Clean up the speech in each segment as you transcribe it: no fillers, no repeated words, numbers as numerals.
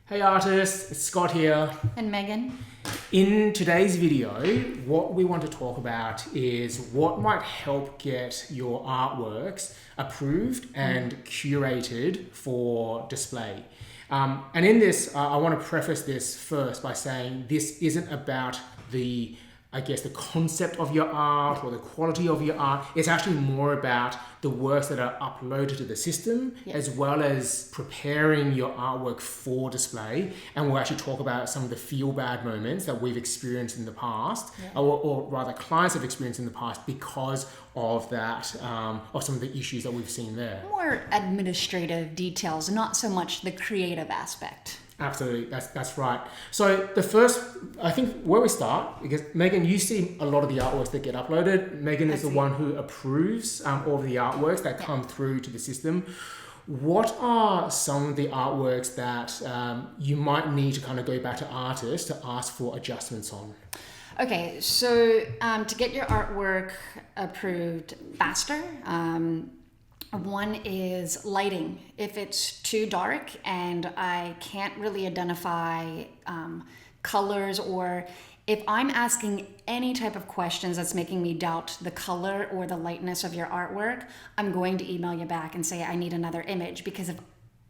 Hey artists, it's Scott here. And Megan. In today's video, what we want to talk about is what might help get your artworks approved and curated for display. And in this, I want to preface this first by saying this isn't about the concept of your art or the quality of your art. It's actually more about the works that are uploaded to the system, as well as preparing your artwork for display. And we'll actually talk about some of the feel bad moments that we've experienced in the past, or rather clients have experienced in the past because of that, of some of the issues that we've seen there. More administrative details, not so much the creative aspect. Absolutely, that's right. So the first, I think where we start, because Megan, you see a lot of the artworks that get uploaded. Megan is the one who approves all of the artworks that come through to the system. What are some of the artworks that you might need to kind of go back to artists to ask for adjustments on? Okay, so to get your artwork approved faster, one is lighting. If it's too dark and I can't really identify colors, or if I'm asking any type of questions that's making me doubt the color or the lightness of your artwork, I'm going to email you back and say I need another image, because if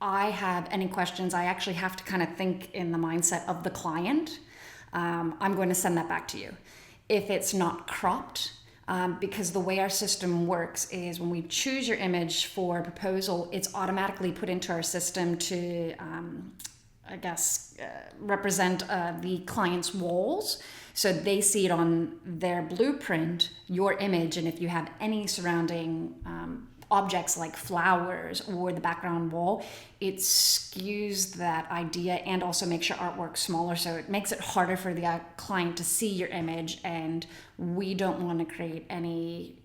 I have any questions, I actually have to kind of think in the mindset of the client. I'm going to send that back to you. If it's not cropped, because the way our system works is when we choose your image for proposal, it's automatically put into our system to, represent the client's walls. So they see it on their blueprint, your image, and if you have any surrounding objects like flowers or the background wall, it skews that idea and also makes your artwork smaller, so it makes it harder for the client to see your image, and we don't want to create any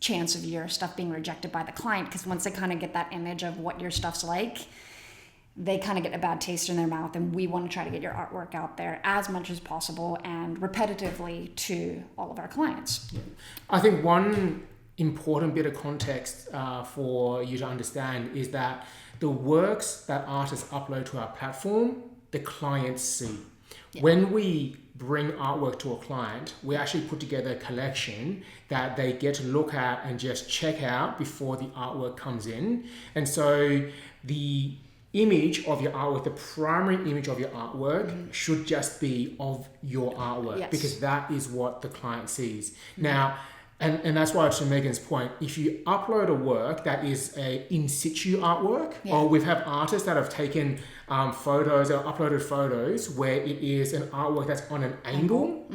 chance of your stuff being rejected by the client, because once they kind of get that image of what your stuff's like, they kind of get a bad taste in their mouth, and we want to try to get your artwork out there as much as possible and repetitively to all of our clients. I think one important bit of context for you to understand is that the works that artists upload to our platform, the clients see. When we bring artwork to a client, we actually put together a collection that they get to look at and just check out before the artwork comes in. And so the image of your artwork, the primary image of your artwork should just be of your artwork, because that is what the client sees. Now, and that's why, to Megan's point, if you upload a work that is a in situ artwork, or we've had artists that have taken photos or uploaded photos where it is an artwork that's on an angle,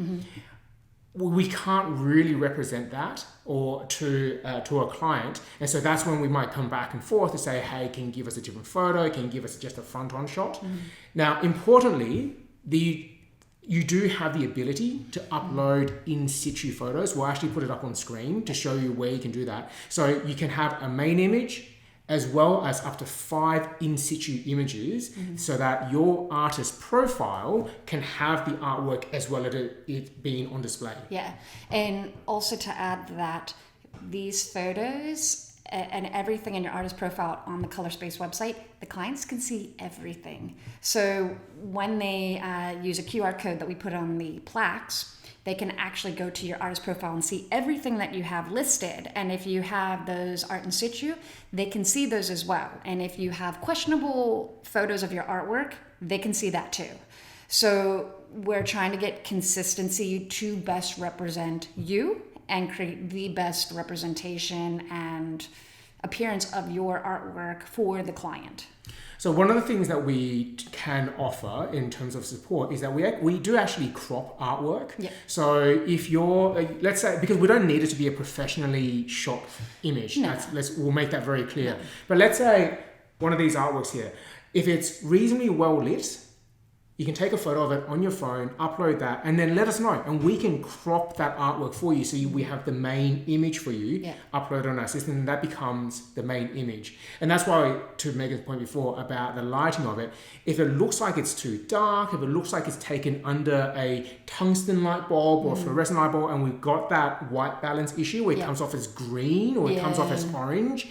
we can't really represent that or to a client. And so that's when we might come back and forth to say, hey, can you give us a different photo? Can you give us just a front-on shot? Now, importantly, you do have the ability to upload in situ photos. We'll actually put it up on screen to show you where you can do that. So you can have a main image as well as up to 5 in situ images, so that your artist profile can have the artwork as well as it being on display. Yeah, and also to add that these photos and everything in your artist profile on the ColorSpace website, the clients can see everything. So when they use a QR code that we put on the plaques, they can actually go to your artist profile and see everything that you have listed. And if you have those art in situ, they can see those as well. And if you have questionable photos of your artwork, they can see that too. So we're trying to get consistency to best represent you and create the best representation and appearance of your artwork for the client. So one of the things that we can offer in terms of support is that we do actually crop artwork. So if you're, let's say, because we don't need it to be a professionally shot image. We'll make that very clear. But let's say one of these artworks here, if it's reasonably well lit, you can take a photo of it on your phone, upload that, and then let us know. And we can crop that artwork for you, so we have the main image for you uploaded on our system, and that becomes the main image. And that's why, to Megan's point before about the lighting of it, if it looks like it's too dark, if it looks like it's taken under a tungsten light bulb or fluorescent light bulb, and we've got that white balance issue where it comes off as green or it comes off as orange,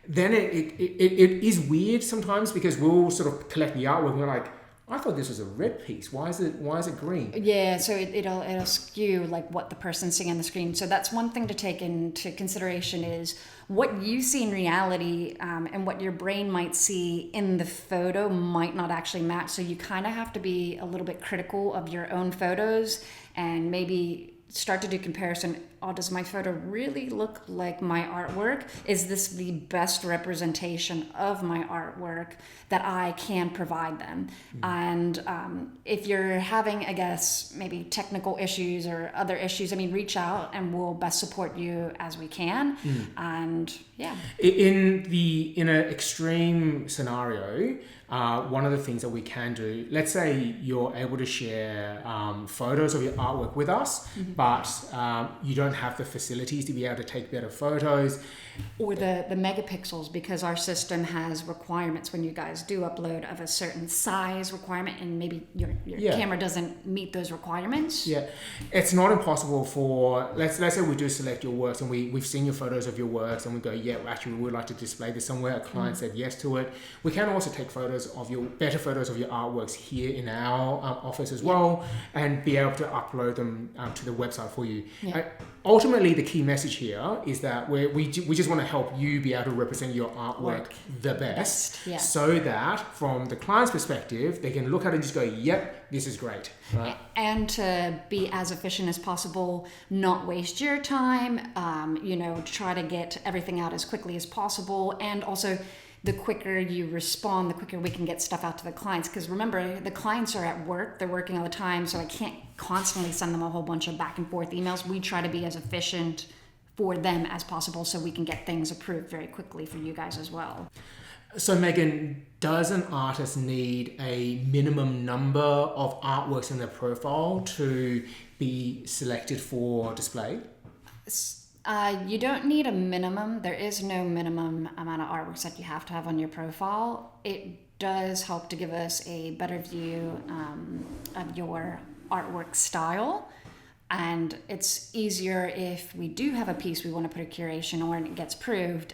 then it is weird sometimes, because we'll sort of collect the artwork and we're like, I thought this was a red piece. Why is it green? Yeah, so it'll skew like what the person's seeing on the screen. So that's one thing to take into consideration is what you see in reality, and what your brain might see in the photo might not actually match. So you kind of have to be a little bit critical of your own photos and maybe start to do comparison. Oh, does my photo really look like my artwork? Is this the best representation of my artwork that I can provide them? And if you're having, I guess, maybe technical issues or other issues, I mean, reach out and we'll best support you as we can. And yeah. In an extreme scenario, one of the things that we can do, let's say you're able to share photos of your artwork with us, but you don't have the facilities to be able to take better photos. Or the megapixels, because our system has requirements when you guys do upload of a certain size requirement, and maybe your camera doesn't meet those requirements. Yeah, it's not impossible for, let's say we do select your works and we've seen your photos of your works and we go, yeah, actually we would like to display this somewhere. A client said yes to it. We can also take better photos of your artworks here in our office as well, and be able to upload them to the website for you. Ultimately, the key message here is that we just want to help you be able to represent your artwork the best, so that from the client's perspective, they can look at it and just go, yep, this is great. Right? And to be as efficient as possible, not waste your time, try to get everything out as quickly as possible. And also, the quicker you respond, the quicker we can get stuff out to the clients. Because remember, the clients are at work, they're working all the time, so I can't constantly send them a whole bunch of back and forth emails. We try to be as efficient for them as possible so we can get things approved very quickly for you guys as well. So Meghan, does an artist need a minimum number of artworks in their profile to be selected for display? You don't need a minimum. There is no minimum amount of artworks that you have to have on your profile. It does help to give us a better view of your artwork style. And it's easier if we do have a piece we want to put a curation on and it gets approved.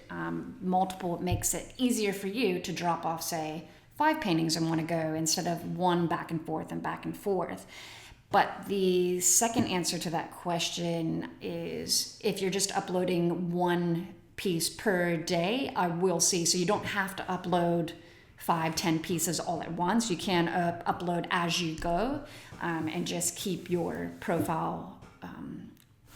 Multiple makes it easier for you to drop off, say, 5 paintings in one go instead of one back and forth and back and forth. But the second answer to that question is if you're just uploading one piece per day, I will see. So you don't have to upload 5-10 pieces all at once. You can upload as you go, and just keep your profile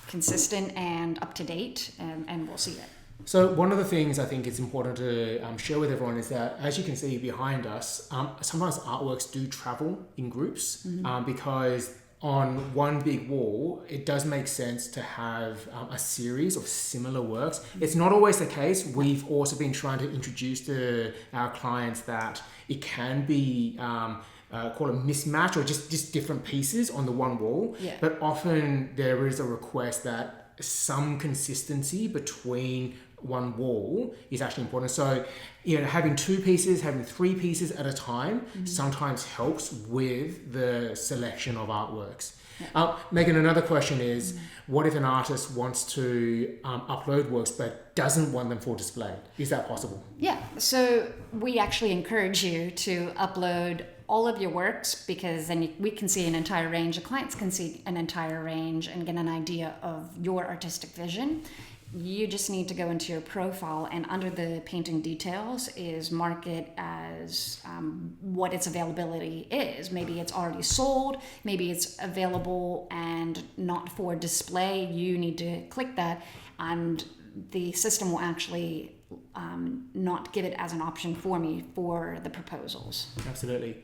consistent and up to date, and we'll see it. So one of the things I think it's important to share with everyone is that, as you can see behind us, sometimes artworks do travel in groups, because on one big wall, it does make sense to have a series of similar works. It's not always the case. We've also been trying to introduce to our clients that it can be called a mismatch, or just different pieces on the one wall. But often there is a request that some consistency between one wall is actually important. So, having 2 pieces, having 3 pieces at a time sometimes helps with the selection of artworks. Meghan, another question is, what if an artist wants to upload works but doesn't want them for display? Is that possible? Yeah, so we actually encourage you to upload all of your works, because then we can see an entire range, the clients can see an entire range and get an idea of your artistic vision. You just need to go into your profile, and under the painting details is mark it as what its availability is. Maybe it's already sold, maybe it's available and not for display. You need to click that, and the system will actually not give it as an option for me for the proposals. Absolutely.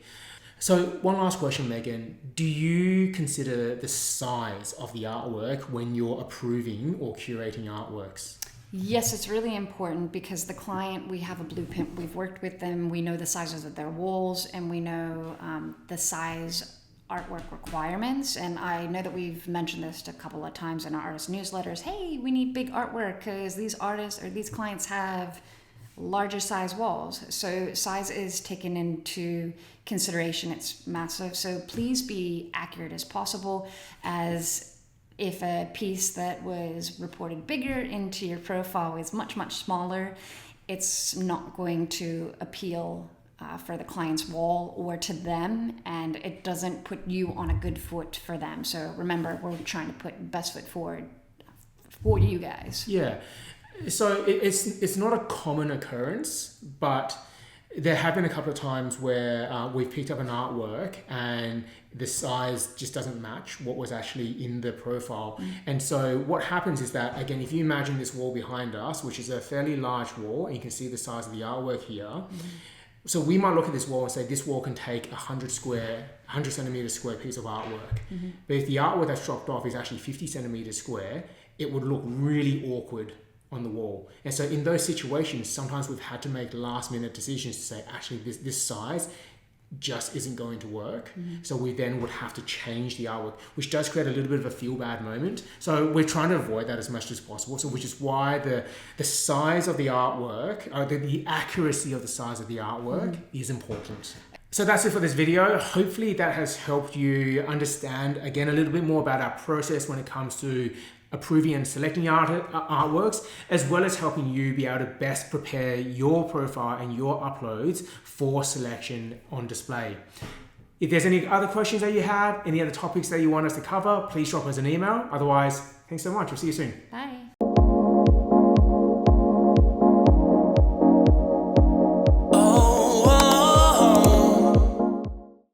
So one last question, Meghan. Do you consider the size of the artwork when you're approving or curating artworks? Yes, it's really important, because the client, we have a blueprint, we've worked with them, we know the sizes of their walls, and we know the size artwork requirements. And I know that we've mentioned this a couple of times in our artist newsletters. Hey, we need big artwork because these artists or these clients have larger size walls. So size is taken into consideration. It's massive. So please be accurate as possible, as if a piece that was reported bigger into your profile is much, much smaller, it's not going to appeal for the client's wall or to them, and it doesn't put you on a good foot for them. So remember, we're trying to put best foot forward for you guys. Yeah. So it's not a common occurrence, but there have been a couple of times where we've picked up an artwork and the size just doesn't match what was actually in the profile. And so what happens is that, again, if you imagine this wall behind us, which is a fairly large wall, and you can see the size of the artwork here. So we might look at this wall and say this wall can take 100 centimeters square piece of artwork. But if the artwork that's dropped off is actually 50 centimeters square, it would look really awkward on the wall. And so in those situations, sometimes we've had to make last minute decisions to say, actually this size just isn't going to work. So we then would have to change the artwork, which does create a little bit of a feel bad moment. So we're trying to avoid that as much as possible. So which is why the size of the artwork, or the accuracy of the size of the artwork is important. So that's it for this video. Hopefully that has helped you understand, again, a little bit more about our process when it comes to approving and selecting artworks, as well as helping you be able to best prepare your profile and your uploads for selection on display. If there's any other questions that you have, any other topics that you want us to cover, please drop us an email. Otherwise, thanks so much. We'll see you soon. Bye.